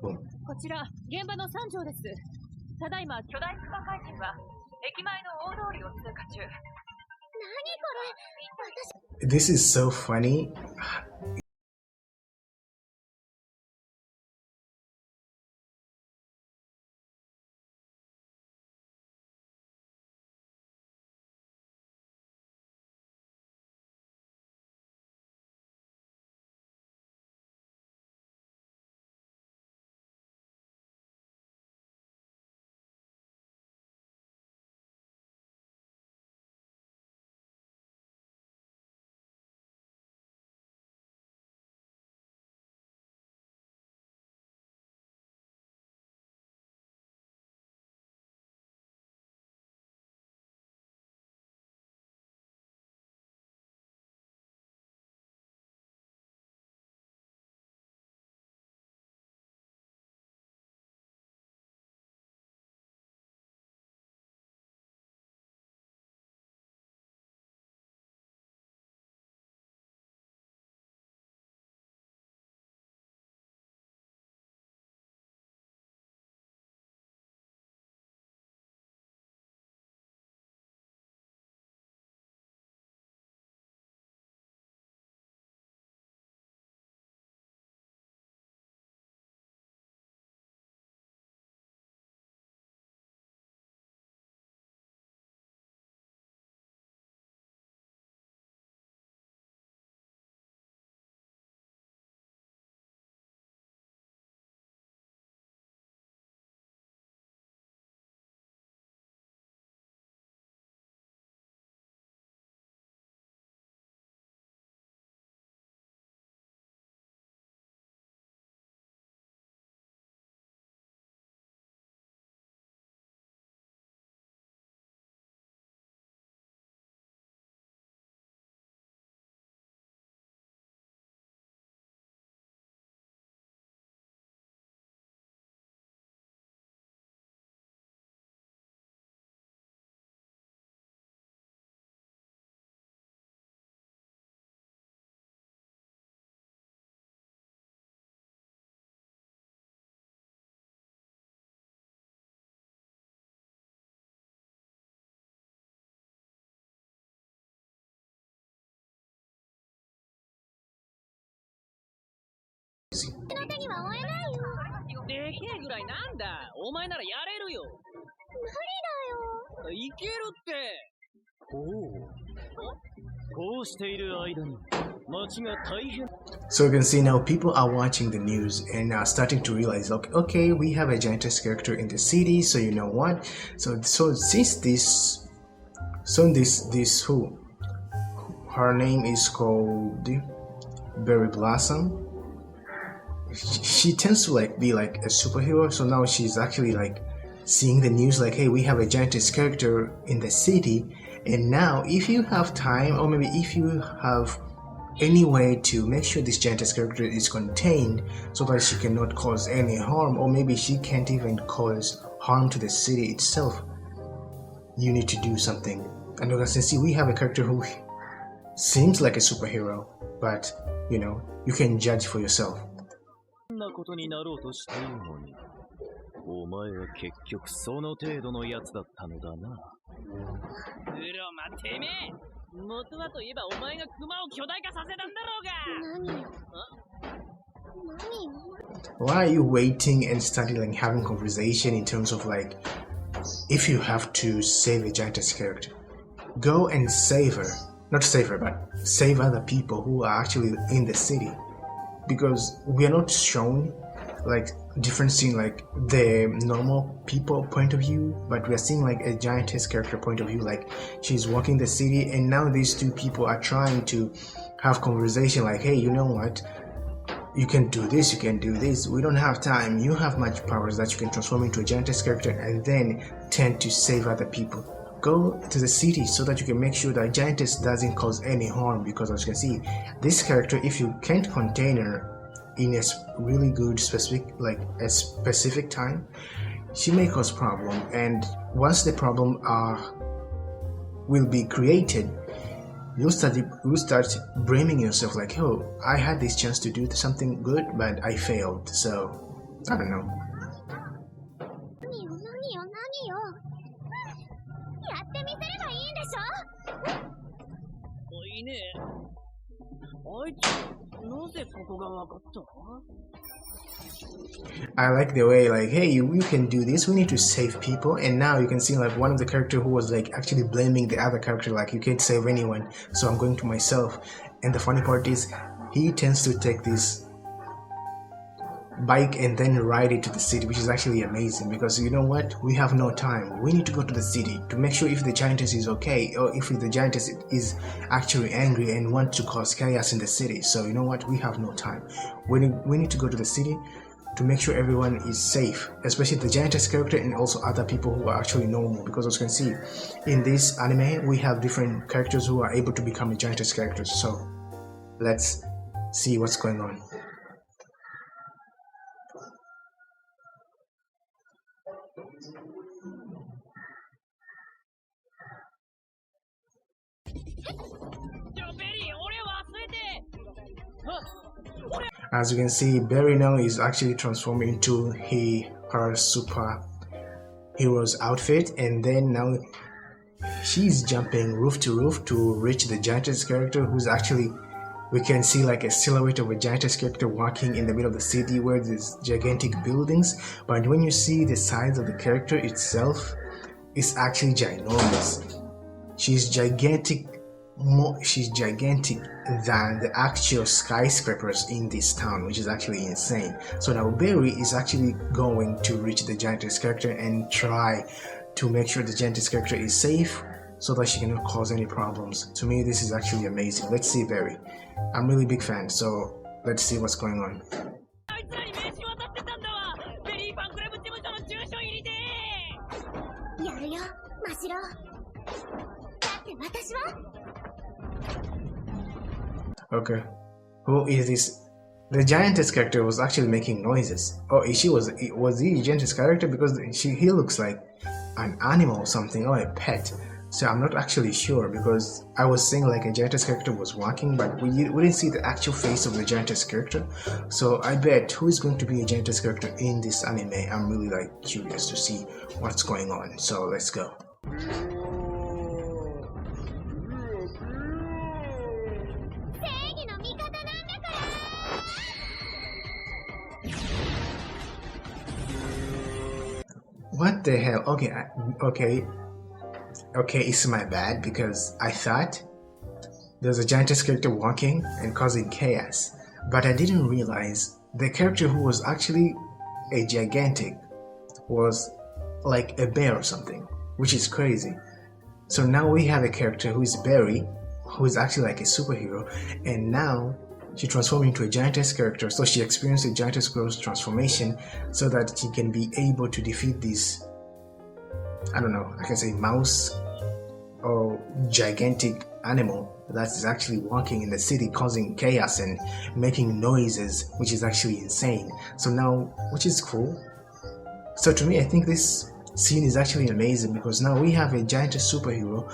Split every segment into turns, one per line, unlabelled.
Boom.
こちら、現場の三条です。ただいま巨大スパ怪人は駅前の大通りを通過中。何これ？
This is so funny. So you can see now people are watching the news and are starting to realize, okay, we have a Giantess character in the city, so you know what? So since this who her name is called Berry Blossom. She tends to be like a superhero, so now she's actually seeing the news hey, we have a Giantess character in the city, and now if you have time, or maybe if you have any way to make sure this Giantess character is contained so that she cannot cause any harm, or maybe she can't even cause harm to the city itself, you need to do something. And you can see we have a character who seems like a superhero, but you can judge for yourself. Why are you waiting and starting having conversation in terms of if you have to save a Giantess character, go and save her. Not save her, but save other people who are actually in the city, because we are not shown different scene the normal people point of view, but we are seeing a Giantess character point of view, she's walking the city, and now these two people are trying to have conversation hey, you know what, you can do this, you can do this, we don't have time, you have magic powers that you can transform into a Giantess character and then tend to save other people. Go to the city so that you can make sure that Giantess doesn't cause any harm, because as you can see, this character, if you can't contain her in a really good specific time, she may cause problem, and once the problem will be created, you'll start blaming yourself oh, I had this chance to do something good but I failed. So I don't know.
何よ何よ何よ。やってみせればいいんでしょ。いいね。あいつ、なぜここがわかった？
I like the way like, hey, you can do this, we need to save people, and now you can see like one of the character who was like actually blaming the other character like, you can't save anyone, so I'm going to myself. And the funny part is he tends to take this bike and then ride it to the city, which is actually amazing, because you know what, we have no time, we need to go to the city to make sure if the giantess is okay, or if the giantess is actually angry and wants to cause chaos in the city. So you know what, we have no time, we need to go to the city to make sure everyone is safe, especially the giantess character and also other people who are actually normal, because as you can see in this anime we have different characters who are able to become a giantess characters. So let's see what's going on. As you can see, Berry now is actually transformed into her superhero's outfit, and then now she's jumping roof to roof to reach the giantess character, who's actually, we can see like a silhouette of a giantess character walking in the middle of the city where there's gigantic buildings. But when you see the size of the character itself, it's actually ginormous. She's gigantic than the actual skyscrapers in this town, which is actually insane. So now Berry is actually going to reach the giantess character and try to make sure the giantess character is safe so that she cannot cause any problems. To me, this is actually amazing. Let's see Berry. I'm really big fan, so let's see what's going on. Okay, who is this? The giantess character was actually making noises. Oh, was he a giantess character? Because he looks like an animal or something, or a pet. So I'm not actually sure, because I was saying like a giantess character was walking, but we didn't see the actual face of the giantess character. So I bet who is going to be a giantess character in this anime. I'm really like curious to see what's going on. So let's go. What the hell? Okay, it's my bad, because I thought there's a giantess character walking and causing chaos, but I didn't realize the character who was actually a gigantic was like a bear or something, which is crazy. So now we have a character who is Berry, who is actually like a superhero, and now she transformed into a giantess character, so she experienced a giantess growth transformation so that she can be able to defeat this, I don't know, I can say mouse or gigantic animal that is actually walking in the city causing chaos and making noises, which is actually insane. So now, which is cool. So to me, I think this scene is actually amazing, because now we have a giantess superhero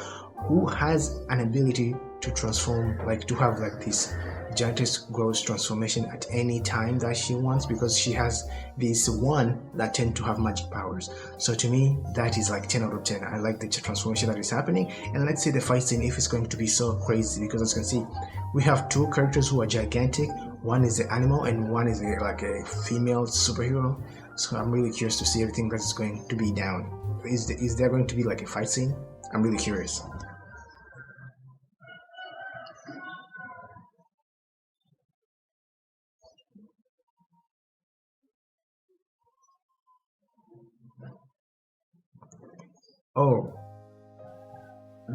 who has an ability to transform, like to have like this giantess growth transformation at any time that she wants, because she has this one that tend to have magic powers. So to me, that is like 10 out of 10. I like the transformation that is happening. And let's see the fight scene if it's going to be so crazy, because as you can see, we have two characters who are gigantic. One is the animal and one is like a female superhero. So I'm really curious to see everything that is going to be down. Is there going to be like a fight scene? I'm really curious. Oh,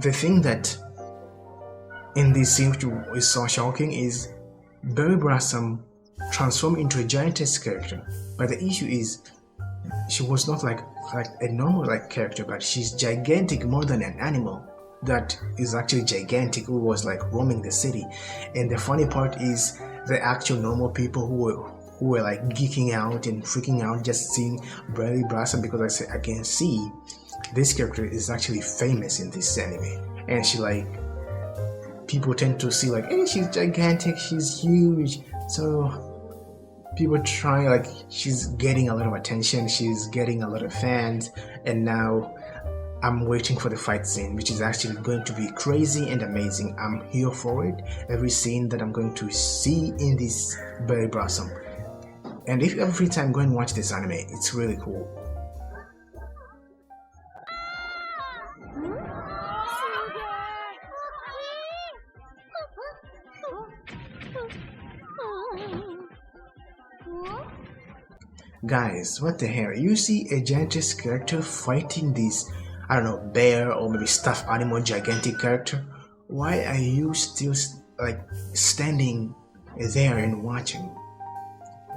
the thing that in this scene which is so shocking is Berry Blossom transformed into a giantess character, but the issue is she was not like a normal like character, but she's gigantic, more than an animal that is actually gigantic, who was like roaming the city. And the funny part is the actual normal people who were like geeking out and freaking out just seeing Berry Blossom, because I can see this character is actually famous in this anime, and she like, people tend to see like, hey, she's gigantic, she's huge. So people trying, like, she's getting a lot of attention, she's getting a lot of fans, and now I'm waiting for the fight scene, which is actually going to be crazy and amazing. I'm here for it. Every scene that I'm going to see in this Berry Blossom. And if you have free time, go and watch this anime. It's really cool. Guys, what the hell? You see a Giantess character fighting this, I don't know, bear or maybe stuffed animal gigantic character? Why are you still like standing there and watching?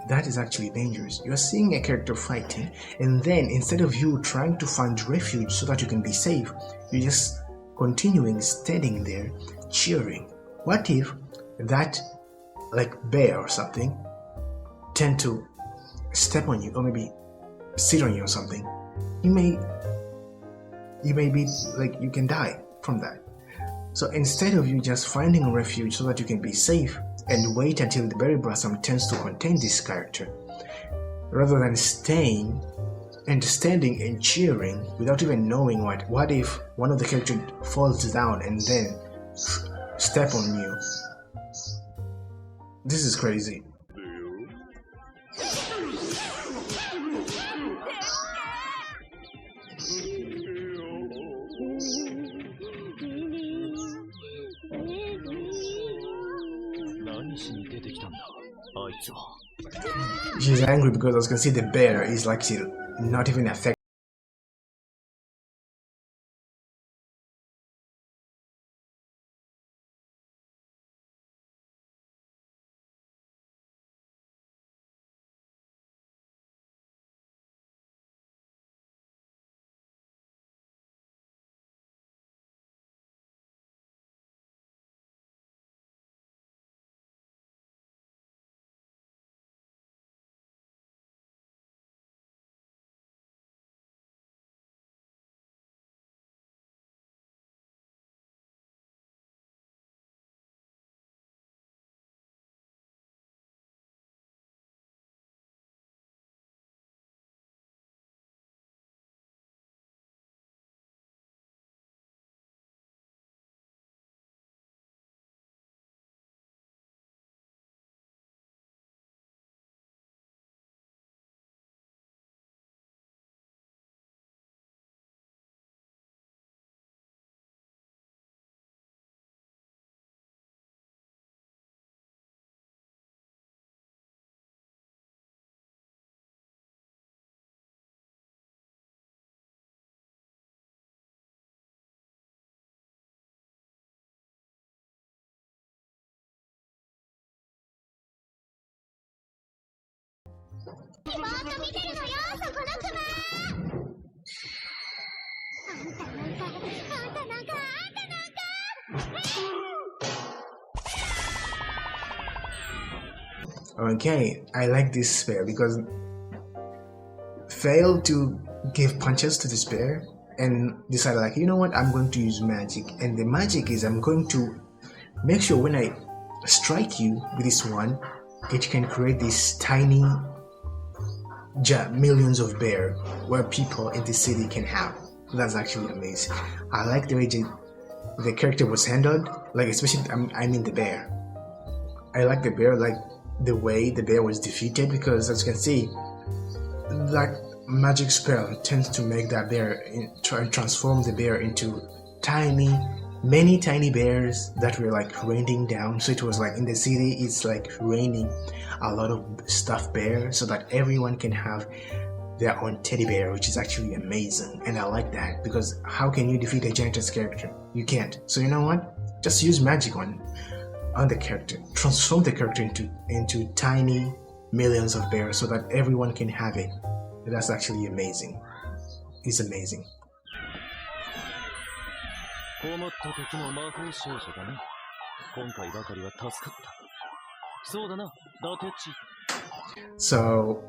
That is actually dangerous. You're seeing a character fighting, and then instead of you trying to find refuge so that you can be safe, you're just continuing standing there cheering. What if that, like, bear or something tend to step on you or maybe sit on you or something? You may be like, you can die from that. So instead of you just finding a refuge so that you can be safe and wait until the berry blossom tends to contain this character, rather than staying and standing and cheering without even knowing what if one of the characters falls down and then step on you? This is crazy. She's angry because, as you can see, the bear is like not even affected. Okay, I like this spare because failed to give punches to this bear and decided, like, you know what, I'm going to use magic, and the magic is I'm going to make sure when I strike you with this one, it can create this tiny millions of bear where people in the city can have. That's actually amazing. I like the way the character was handled, like, especially I mean the bear. I like the bear, like the way the bear was defeated, because as you can see, that magic spell tends to make that bear try and transform the bear into many tiny bears that were like raining down. So it was like in the city, it's like raining a lot of stuffed bears so that everyone can have their own teddy bear, which is actually amazing. And I like that, because how can you defeat a Giantess character? You can't. So you know what? Just use magic on the character. Transform the character into tiny millions of bears so that everyone can have it. That's actually amazing. It's amazing. So